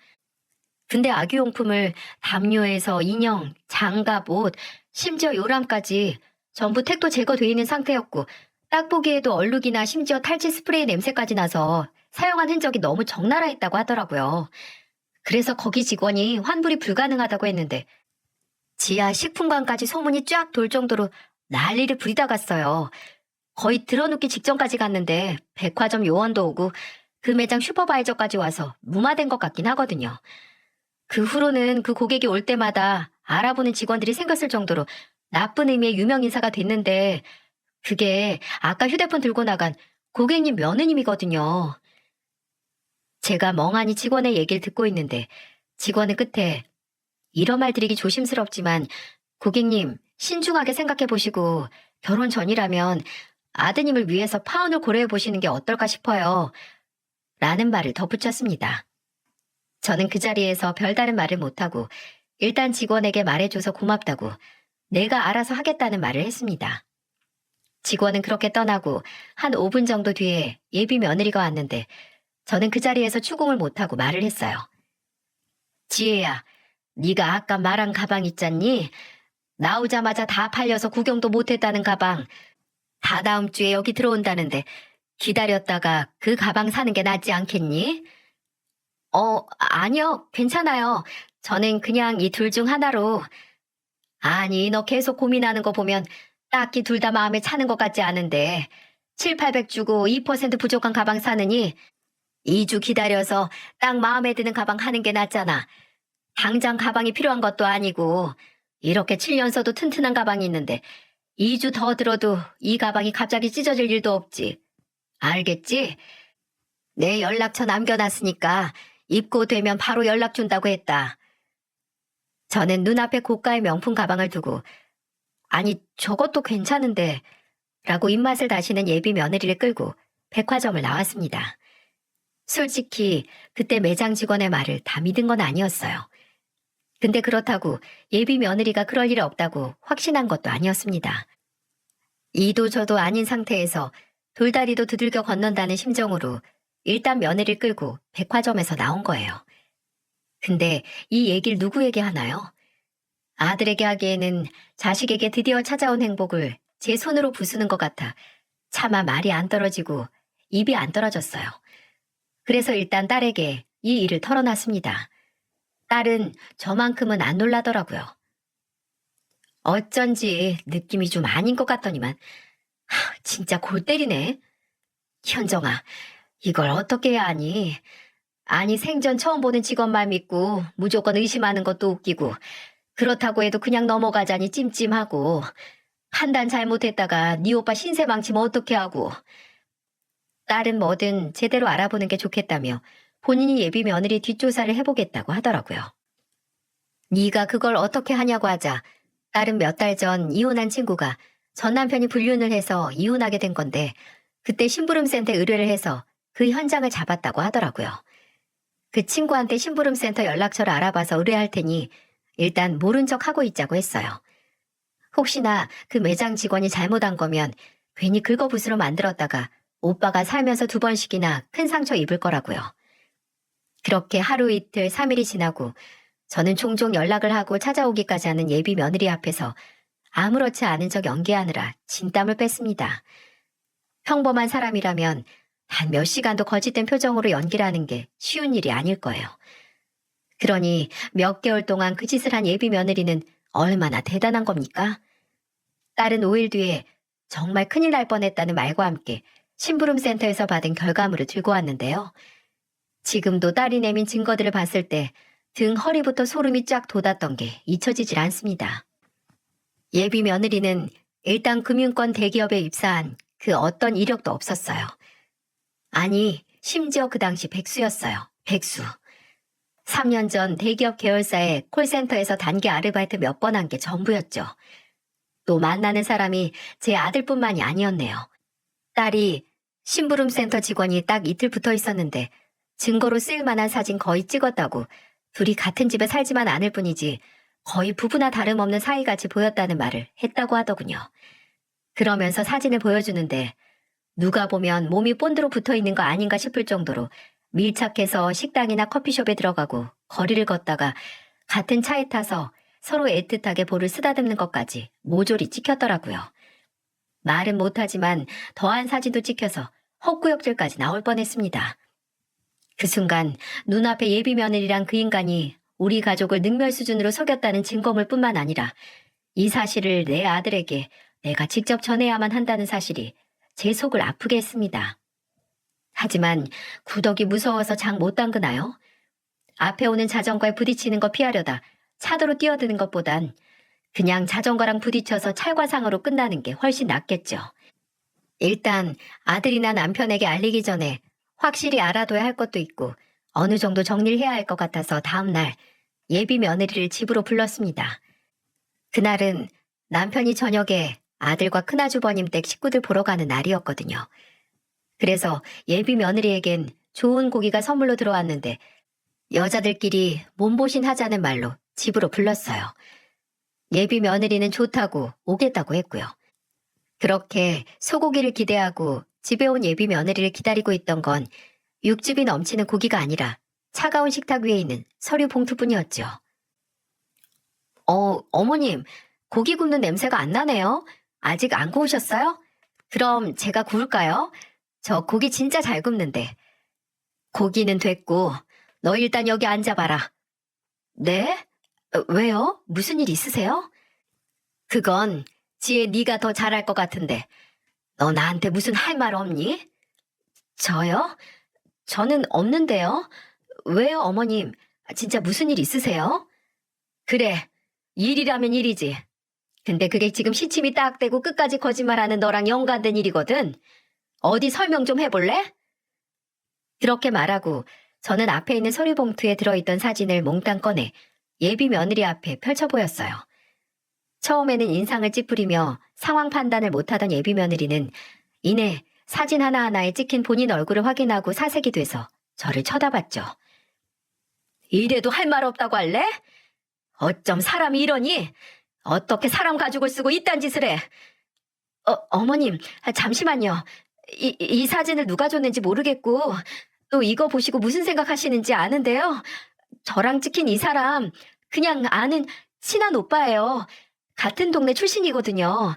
근데 아기용품을 담요에서 인형, 장갑, 옷, 심지어 요람까지 전부 택도 제거돼 있는 상태였고 딱 보기에도 얼룩이나 심지어 탈취 스프레이 냄새까지 나서 사용한 흔적이 너무 적나라했다고 하더라고요. 그래서 거기 직원이 환불이 불가능하다고 했는데 지하 식품관까지 소문이 쫙 돌 정도로 난리를 부리다 갔어요. 거의 들어눕기 직전까지 갔는데 백화점 요원도 오고 그 매장 슈퍼바이저까지 와서 무마된 것 같긴 하거든요. 그 후로는 그 고객이 올 때마다 알아보는 직원들이 생겼을 정도로 나쁜 의미의 유명 인사가 됐는데 그게 아까 휴대폰 들고 나간 고객님 며느님이거든요. 제가 멍하니 직원의 얘기를 듣고 있는데 직원은 끝에 이런 말 드리기 조심스럽지만 고객님 신중하게 생각해 보시고 결혼 전이라면 아드님을 위해서 파혼을 고려해 보시는 게 어떨까 싶어요. 라는 말을 덧붙였습니다. 저는 그 자리에서 별다른 말을 못하고 일단 직원에게 말해줘서 고맙다고 내가 알아서 하겠다는 말을 했습니다. 직원은 그렇게 떠나고 한 5분 정도 뒤에 예비 며느리가 왔는데 저는 그 자리에서 추궁을 못하고 말을 했어요. 지혜야, 네가 아까 말한 가방 있잖니? 나오자마자 다 팔려서 구경도 못했다는 가방. 다 다음 주에 여기 들어온다는데 기다렸다가 그 가방 사는 게 낫지 않겠니? 아니요. 괜찮아요. 저는 그냥 이 둘 중 하나로. 아니, 너 계속 고민하는 거 보면 딱히 둘 다 마음에 차는 것 같지 않은데 7, 800 주고 2% 부족한 가방 사느니 2주 기다려서 딱 마음에 드는 가방 하는 게 낫잖아. 당장 가방이 필요한 것도 아니고 이렇게 7년 써도 튼튼한 가방이 있는데 2주 더 들어도 이 가방이 갑자기 찢어질 일도 없지. 알겠지? 내 연락처 남겨놨으니까 입고 되면 바로 연락 준다고 했다. 저는 눈앞에 고가의 명품 가방을 두고 아니 저것도 괜찮은데 라고 입맛을 다시는 예비 며느리를 끌고 백화점을 나왔습니다. 솔직히 그때 매장 직원의 말을 다 믿은 건 아니었어요. 근데 그렇다고 예비 며느리가 그럴 일 없다고 확신한 것도 아니었습니다. 이도 저도 아닌 상태에서 돌다리도 두들겨 건넌다는 심정으로 일단 며느리를 끌고 백화점에서 나온 거예요. 근데 이 얘기를 누구에게 하나요? 아들에게 하기에는 자식에게 드디어 찾아온 행복을 제 손으로 부수는 것 같아 차마 말이 안 떨어지고 입이 안 떨어졌어요. 그래서 일단 딸에게 이 일을 털어놨습니다. 딸은 저만큼은 안 놀라더라고요. 어쩐지 느낌이 좀 아닌 것 같더니만 진짜 골 때리네. 현정아, 이걸 어떻게 해야 하니? 아니 생전 처음 보는 직원 말 믿고 무조건 의심하는 것도 웃기고 그렇다고 해도 그냥 넘어가자니 찜찜하고 판단 잘못했다가 네 오빠 신세 망치면 어떻게 하고. 딸은 뭐든 제대로 알아보는 게 좋겠다며 본인이 예비 며느리 뒷조사를 해보겠다고 하더라고요. 네가 그걸 어떻게 하냐고 하자 딸은 몇 달 전 이혼한 친구가 전 남편이 불륜을 해서 이혼하게 된 건데 그때 심부름센터에 의뢰를 해서 그 현장을 잡았다고 하더라고요. 그 친구한테 심부름센터 연락처를 알아봐서 의뢰할 테니 일단 모른 척 하고 있자고 했어요. 혹시나 그 매장 직원이 잘못한 거면 괜히 긁어부스러 만들었다가 오빠가 살면서 2번씩이나 큰 상처 입을 거라고요. 그렇게 하루 이틀 3일이 지나고 저는 종종 연락을 하고 찾아오기까지 하는 예비 며느리 앞에서 아무렇지 않은 척 연기하느라 진땀을 뺐습니다. 평범한 사람이라면 단 몇 시간도 거짓된 표정으로 연기를 하는 게 쉬운 일이 아닐 거예요. 그러니 몇 개월 동안 그 짓을 한 예비 며느리는 얼마나 대단한 겁니까? 딸은 5일 뒤에 정말 큰일 날 뻔했다는 말과 함께 심부름센터에서 받은 결과물을 들고 왔는데요. 지금도 딸이 내민 증거들을 봤을 때 등 허리부터 소름이 쫙 돋았던 게 잊혀지질 않습니다. 예비 며느리는 일단 금융권 대기업에 입사한 그 어떤 이력도 없었어요. 아니, 심지어 그 당시 백수였어요. 백수. 3년 전 대기업 계열사의 콜센터에서 단기 아르바이트 몇 번 한 게 전부였죠. 또 만나는 사람이 제 아들뿐만이 아니었네요. 딸이 심부름센터 직원이 딱 이틀 붙어 있었는데 증거로 쓰일 만한 사진 거의 찍었다고 둘이 같은 집에 살지만 않을 뿐이지 거의 부부나 다름없는 사이같이 보였다는 말을 했다고 하더군요. 그러면서 사진을 보여주는데 누가 보면 몸이 본드로 붙어 있는 거 아닌가 싶을 정도로 밀착해서 식당이나 커피숍에 들어가고 거리를 걷다가 같은 차에 타서 서로 애틋하게 볼을 쓰다듬는 것까지 모조리 찍혔더라고요. 말은 못하지만 더한 사진도 찍혀서 헛구역질까지 나올 뻔했습니다. 그 순간 눈앞에 예비 며느리란 그 인간이 우리 가족을 능멸 수준으로 속였다는 증거물 뿐만 아니라 이 사실을 내 아들에게 내가 직접 전해야만 한다는 사실이 제 속을 아프게 했습니다. 하지만 구덕이 무서워서 장 못 담그나요? 앞에 오는 자전거에 부딪히는 거 피하려다 차도로 뛰어드는 것보단 그냥 자전거랑 부딪혀서 찰과상으로 끝나는 게 훨씬 낫겠죠. 일단 아들이나 남편에게 알리기 전에 확실히 알아둬야 할 것도 있고 어느 정도 정리를 해야 할 것 같아서 다음날 예비 며느리를 집으로 불렀습니다. 그날은 남편이 저녁에 아들과 큰아주버님 댁 식구들 보러 가는 날이었거든요. 그래서 예비 며느리에겐 좋은 고기가 선물로 들어왔는데 여자들끼리 몸보신 하자는 말로 집으로 불렀어요. 예비 며느리는 좋다고 오겠다고 했고요. 그렇게 소고기를 기대하고 집에 온 예비 며느리를 기다리고 있던 건 육즙이 넘치는 고기가 아니라 차가운 식탁 위에 있는 서류 봉투뿐이었죠. 어머님, 고기 굽는 냄새가 안 나네요. 아직 안 구우셨어요? 그럼 제가 구울까요? 저 고기 진짜 잘 굽는데. 고기는 됐고, 너 일단 여기 앉아봐라. 네? 왜요? 무슨 일 있으세요? 그건 지혜 네가 더 잘할 것 같은데. 너 나한테 무슨 할 말 없니? 저요? 저는 없는데요. 왜요, 어머님? 진짜 무슨 일 있으세요? 그래, 일이라면 일이지. 근데 그게 지금 시침이 딱 되고 끝까지 거짓말하는 너랑 연관된 일이거든. 어디 설명 좀 해볼래? 그렇게 말하고 저는 앞에 있는 서류 봉투에 들어있던 사진을 몽땅 꺼내 예비 며느리 앞에 펼쳐 보였어요. 처음에는 인상을 찌푸리며 상황 판단을 못하던 예비 며느리는 이내 사진 하나하나에 찍힌 본인 얼굴을 확인하고 사색이 돼서 저를 쳐다봤죠. 이래도 할 말 없다고 할래? 어쩜 사람이 이러니? 어떻게 사람 가죽을 쓰고 이딴 짓을 해? 어머님, 잠시만요. 이 사진을 누가 줬는지 모르겠고 또 이거 보시고 무슨 생각하시는지 아는데요. 저랑 찍힌 이 사람 그냥 아는 친한 오빠예요. 같은 동네 출신이거든요.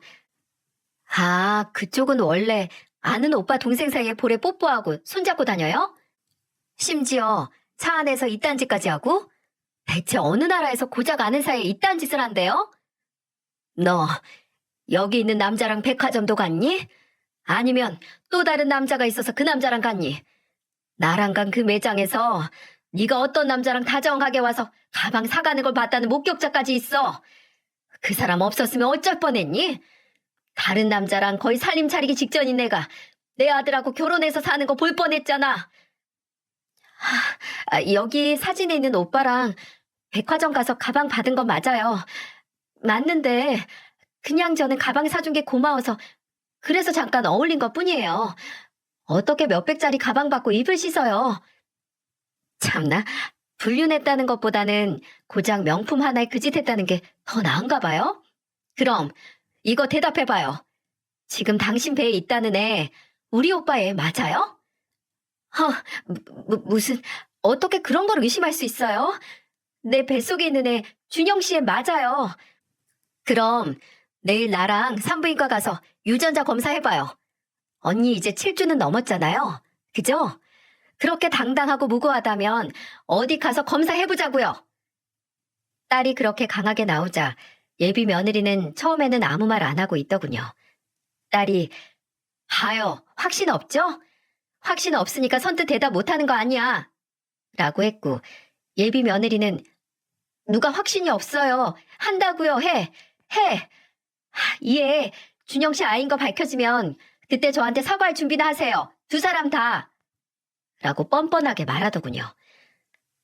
아, 그쪽은 원래 아는 오빠 동생 사이에 볼에 뽀뽀하고 손잡고 다녀요? 심지어 차 안에서 이딴 짓까지 하고? 대체 어느 나라에서 고작 아는 사이에 이딴 짓을 한대요? 너 여기 있는 남자랑 백화점도 갔니? 아니면 또 다른 남자가 있어서 그 남자랑 갔니? 나랑 간 그 매장에서 네가 어떤 남자랑 다정하게 와서 가방 사가는 걸 봤다는 목격자까지 있어. 그 사람 없었으면 어쩔 뻔했니? 다른 남자랑 거의 살림 차리기 직전인 내가 내 아들하고 결혼해서 사는 거 볼 뻔했잖아. 여기 사진에 있는 오빠랑 백화점 가서 가방 받은 건 맞아요. 맞는데 그냥 저는 가방 사준 게 고마워서 그래서 잠깐 어울린 것 뿐이에요. 어떻게 몇백짜리 가방 받고 입을 씻어요. 참나, 불륜했다는 것보다는 고작 명품 하나에 그 짓 했다는 게 더 나은가 봐요? 그럼 이거 대답해봐요. 지금 당신 배에 있다는 애 우리 오빠 애 맞아요? 무슨 어떻게 그런 걸 의심할 수 있어요? 내 뱃속에 있는 애 준영 씨 애 맞아요. 그럼 내일 나랑 산부인과 가서 유전자 검사해봐요. 언니 이제 7주는 넘었잖아요. 그죠? 그렇게 당당하고 무고하다면 어디 가서 검사해보자고요. 딸이 그렇게 강하게 나오자 예비 며느리는 처음에는 아무 말 안 하고 있더군요. 딸이 봐요. 확신 없죠? 확신 없으니까 선뜻 대답 못하는 거 아니야. 라고 했고 예비 며느리는 누가 확신이 없어요. 한다고요. 해. 얘 준영 씨 아이인 거 밝혀지면 그때 저한테 사과할 준비나 하세요. 두 사람 다. 라고 뻔뻔하게 말하더군요.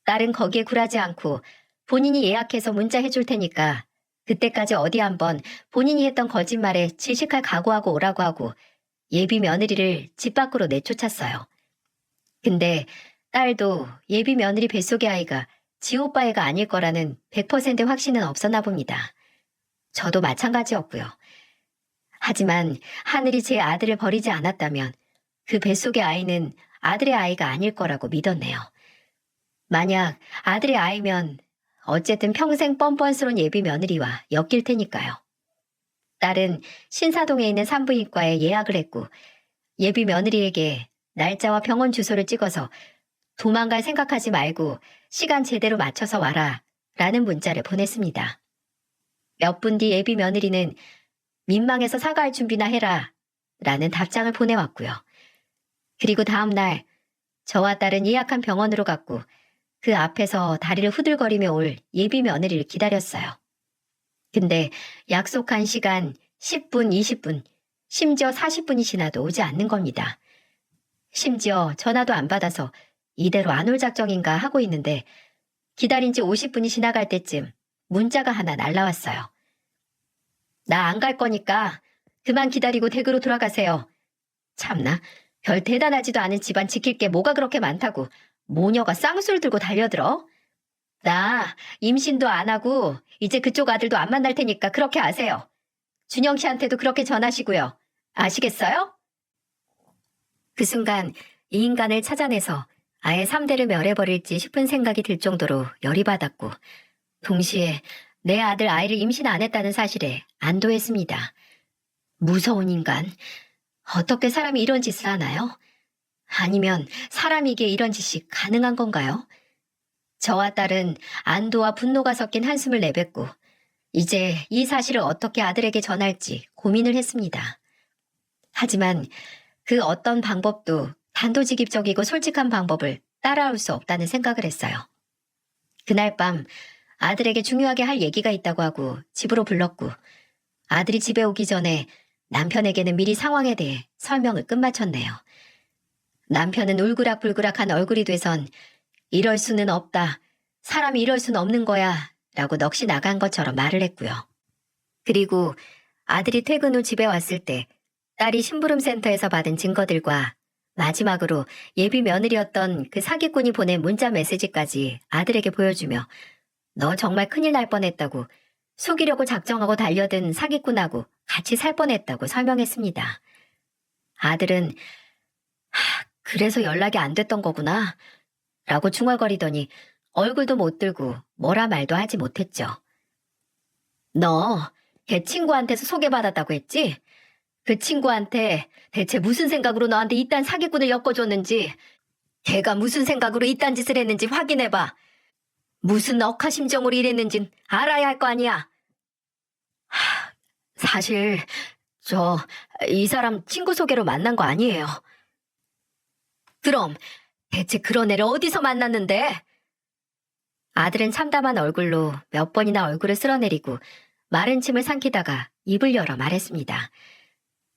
딸은 거기에 굴하지 않고 본인이 예약해서 문자 해줄 테니까 그때까지 어디 한번 본인이 했던 거짓말에 질식할 각오하고 오라고 하고 예비 며느리를 집 밖으로 내쫓았어요. 근데 딸도 예비 며느리 뱃속의 아이가 지 오빠 애가 아닐 거라는 100% 확신은 없었나 봅니다. 저도 마찬가지였고요. 하지만 하늘이 제 아들을 버리지 않았다면 그 뱃속의 아이는 아들의 아이가 아닐 거라고 믿었네요. 만약 아들의 아이면 어쨌든 평생 뻔뻔스러운 예비 며느리와 엮일 테니까요. 딸은 신사동에 있는 산부인과에 예약을 했고 예비 며느리에게 날짜와 병원 주소를 찍어서 도망갈 생각하지 말고 시간 제대로 맞춰서 와라 라는 문자를 보냈습니다. 몇 분 뒤 예비 며느리는 민망해서 사과할 준비나 해라 라는 답장을 보내왔고요. 그리고 다음 날 저와 딸은 예약한 병원으로 갔고 그 앞에서 다리를 후들거리며 올 예비 며느리를 기다렸어요. 근데 약속한 시간 10분, 20분 심지어 40분이 지나도 오지 않는 겁니다. 심지어 전화도 안 받아서 이대로 안 올 작정인가 하고 있는데 기다린 지 50분이 지나갈 때쯤 문자가 하나 날라왔어요. 나 안 갈 거니까 그만 기다리고 댁으로 돌아가세요. 참나, 별 대단하지도 않은 집안 지킬 게 뭐가 그렇게 많다고 모녀가 쌍수를 들고 달려들어? 나 임신도 안 하고 이제 그쪽 아들도 안 만날 테니까 그렇게 아세요. 준영 씨한테도 그렇게 전하시고요. 아시겠어요? 그 순간 이 인간을 찾아내서 아예 3대를 멸해버릴지 싶은 생각이 들 정도로 열이 받았고 동시에 내 아들 아이를 임신 안 했다는 사실에 안도했습니다. 무서운 인간. 어떻게 사람이 이런 짓을 하나요? 아니면 사람이기에 이런 짓이 가능한 건가요? 저와 딸은 안도와 분노가 섞인 한숨을 내뱉고 이제 이 사실을 어떻게 아들에게 전할지 고민을 했습니다. 하지만 그 어떤 방법도 단도직입적이고 솔직한 방법을 따라올 수 없다는 생각을 했어요. 그날 밤 아들에게 중요하게 할 얘기가 있다고 하고 집으로 불렀고 아들이 집에 오기 전에 남편에게는 미리 상황에 대해 설명을 끝마쳤네요. 남편은 울그락불그락한 얼굴이 돼선 이럴 수는 없다. 사람이 이럴 수는 없는 거야. 라고 넋이 나간 것처럼 말을 했고요. 그리고 아들이 퇴근 후 집에 왔을 때 딸이 심부름센터에서 받은 증거들과 마지막으로 예비 며느리였던 그 사기꾼이 보낸 문자 메시지까지 아들에게 보여주며 너 정말 큰일 날 뻔했다고 속이려고 작정하고 달려든 사기꾼하고 같이 살 뻔했다고 설명했습니다. 아들은 그래서 연락이 안 됐던 거구나 라고 중얼거리더니 얼굴도 못 들고 뭐라 말도 하지 못했죠. 너 걔 친구한테서 소개받았다고 했지? 그 친구한테 대체 무슨 생각으로 너한테 이딴 사기꾼을 엮어줬는지 걔가 무슨 생각으로 이딴 짓을 했는지 확인해봐. 무슨 억하심정으로 일했는진 알아야 할 거 아니야. 사실 이 사람 친구 소개로 만난 거 아니에요. 그럼 대체 그런 애를 어디서 만났는데? 아들은 참담한 얼굴로 몇 번이나 얼굴을 쓸어내리고 마른 침을 삼키다가 입을 열어 말했습니다.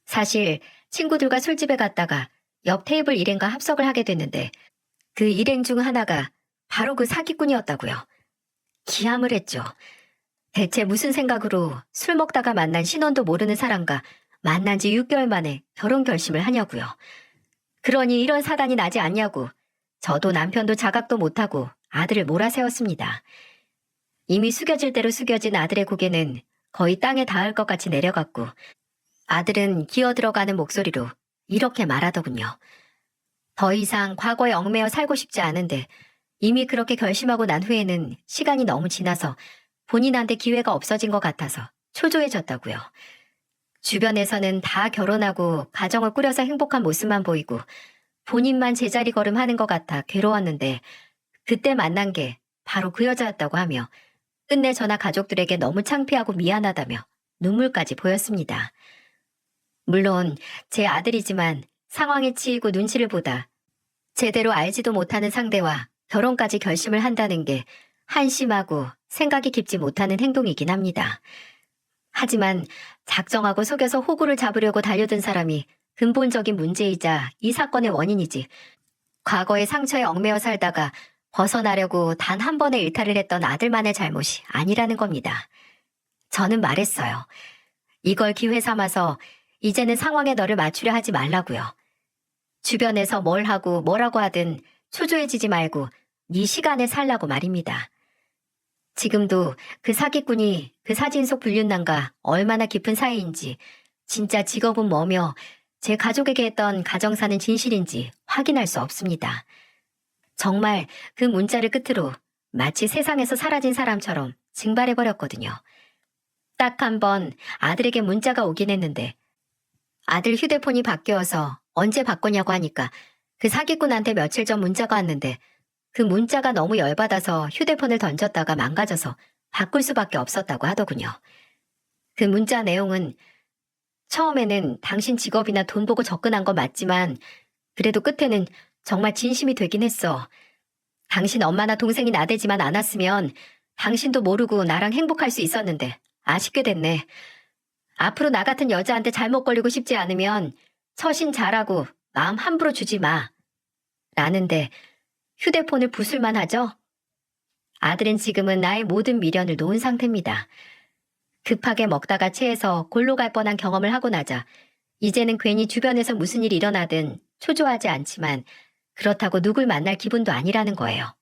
사실 친구들과 술집에 갔다가 옆 테이블 일행과 합석을 하게 됐는데 그 일행 중 하나가 바로 그 사기꾼이었다고요. 기함을 했죠. 대체 무슨 생각으로 술 먹다가 만난 신혼도 모르는 사람과 만난 지 6개월 만에 결혼 결심을 하냐고요. 그러니 이런 사단이 나지 않냐고 저도 남편도 자각도 못하고 아들을 몰아세웠습니다. 이미 숙여질 대로 숙여진 아들의 고개는 거의 땅에 닿을 것 같이 내려갔고 아들은 기어들어가는 목소리로 이렇게 말하더군요. 더 이상 과거에 얽매여 살고 싶지 않은데 이미 그렇게 결심하고 난 후에는 시간이 너무 지나서 본인한테 기회가 없어진 것 같아서 초조해졌다고요. 주변에서는 다 결혼하고 가정을 꾸려서 행복한 모습만 보이고 본인만 제자리 걸음하는 것 같아 괴로웠는데 그때 만난 게 바로 그 여자였다고 하며 끝내 저나 가족들에게 너무 창피하고 미안하다며 눈물까지 보였습니다. 물론 제 아들이지만 상황에 치이고 눈치를 보다 제대로 알지도 못하는 상대와 결혼까지 결심을 한다는 게 한심하고 생각이 깊지 못하는 행동이긴 합니다. 하지만 작정하고 속여서 호구를 잡으려고 달려든 사람이 근본적인 문제이자 이 사건의 원인이지 과거의 상처에 얽매여 살다가 벗어나려고 단 한 번의 일탈을 했던 아들만의 잘못이 아니라는 겁니다. 저는 말했어요. 이걸 기회 삼아서 이제는 상황에 너를 맞추려 하지 말라고요. 주변에서 뭘 하고 뭐라고 하든 초조해지지 말고 네 시간에 살라고 말입니다. 지금도 그 사기꾼이 그 사진 속 불륜남과 얼마나 깊은 사이인지 진짜 직업은 뭐며 제 가족에게 했던 가정사는 진실인지 확인할 수 없습니다. 정말 그 문자를 끝으로 마치 세상에서 사라진 사람처럼 증발해버렸거든요. 딱 한 번 아들에게 문자가 오긴 했는데 아들 휴대폰이 바뀌어서 언제 바꿨냐고 하니까 그 사기꾼한테 며칠 전 문자가 왔는데 그 문자가 너무 열받아서 휴대폰을 던졌다가 망가져서 바꿀 수밖에 없었다고 하더군요. 그 문자 내용은 처음에는 당신 직업이나 돈 보고 접근한 건 맞지만 그래도 끝에는 정말 진심이 되긴 했어. 당신 엄마나 동생이 나대지만 않았으면 당신도 모르고 나랑 행복할 수 있었는데 아쉽게 됐네. 앞으로 나 같은 여자한테 잘못 걸리고 싶지 않으면 처신 잘하고 마음 함부로 주지 마. 라는데 휴대폰을 부술만 하죠? 아들은 지금은 나의 모든 미련을 놓은 상태입니다. 급하게 먹다가 체해서 골로 갈 뻔한 경험을 하고 나자 이제는 괜히 주변에서 무슨 일이 일어나든 초조하지 않지만 그렇다고 누굴 만날 기분도 아니라는 거예요.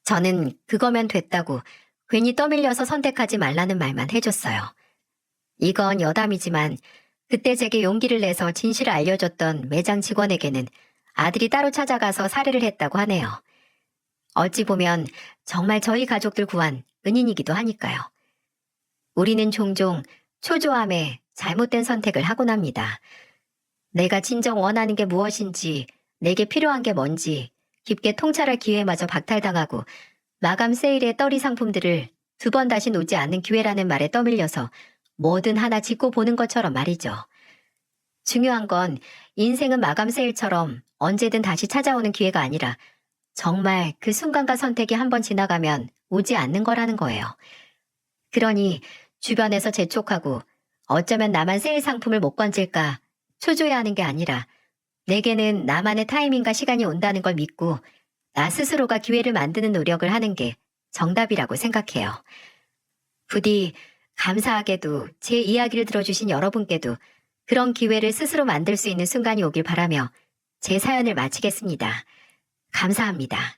저는 그거면 됐다고 괜히 떠밀려서 선택하지 말라는 말만 해줬어요. 이건 여담이지만 그때 제게 용기를 내서 진실을 알려줬던 매장 직원에게는 아들이 따로 찾아가서 살해를 했다고 하네요. 어찌 보면 정말 저희 가족들 구한 은인이기도 하니까요. 우리는 종종 초조함에 잘못된 선택을 하곤 합니다. 내가 진정 원하는 게 무엇인지, 내게 필요한 게 뭔지 깊게 통찰할 기회마저 박탈당하고 마감 세일의 떨이 상품들을 두 번 다시 놓지 않는 기회라는 말에 떠밀려서 뭐든 하나 짓고 보는 것처럼 말이죠. 중요한 건 인생은 마감 세일처럼 언제든 다시 찾아오는 기회가 아니라 정말 그 순간과 선택이 한 번 지나가면 오지 않는 거라는 거예요. 그러니 주변에서 재촉하고 어쩌면 나만 세일 상품을 못 건질까 초조해하는 게 아니라 내게는 나만의 타이밍과 시간이 온다는 걸 믿고 나 스스로가 기회를 만드는 노력을 하는 게 정답이라고 생각해요. 부디 감사하게도 제 이야기를 들어주신 여러분께도 그런 기회를 스스로 만들 수 있는 순간이 오길 바라며 제 사연을 마치겠습니다. 감사합니다.